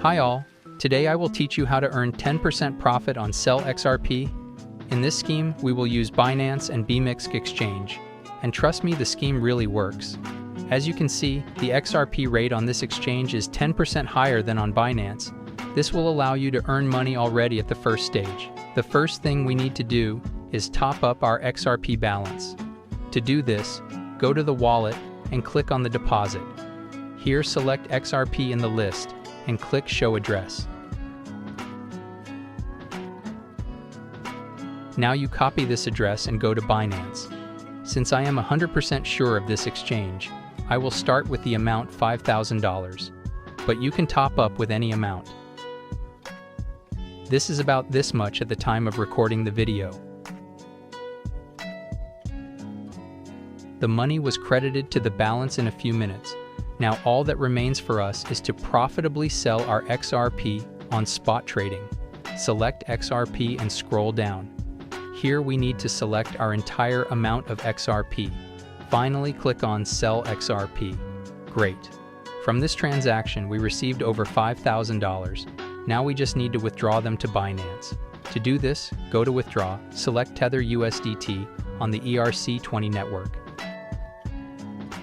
Hi all, today I will teach you how to earn 10% profit on Sell XRP. In this scheme, we will use Binance and BMX exchange. And trust me, the scheme really works. As you can see, the XRP rate on this exchange is 10% higher than on Binance. This will allow you to earn money already at the first stage. The first thing we need to do is top up our XRP balance. To do this, go to the wallet and click on the deposit. Here select XRP in the list and click Show Address. Now you copy this address and go to Binance. Since I am 100% sure of this exchange, I will start with the amount $5,000, but you can top up with any amount. This is about this much at the time of recording the video. The money was credited to the balance in a few minutes. Now all that remains for us is to profitably sell our XRP on spot trading. Select XRP and scroll down. Here we need to select our entire amount of XRP. Finally click on Sell XRP. Great. From this transaction we received over $5,000. Now we just need to withdraw them to Binance. To do this, go to Withdraw, select Tether USDT on the ERC20 network.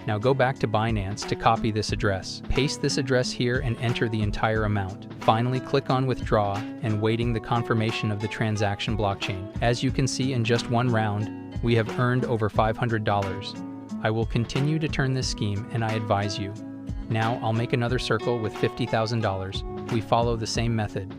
Now go back to Binance to copy this address. Paste this address here and enter the entire amount. Finally click on Withdraw and waiting the confirmation of the transaction blockchain. As you can see, in just one round, we have earned over $500. I will continue to turn this scheme and I advise you. Now I'll make another circle with $50,000. We follow the same method.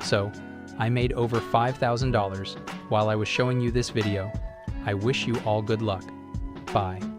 So, I made over $5,000 while I was showing you this video. I wish you all good luck. Bye.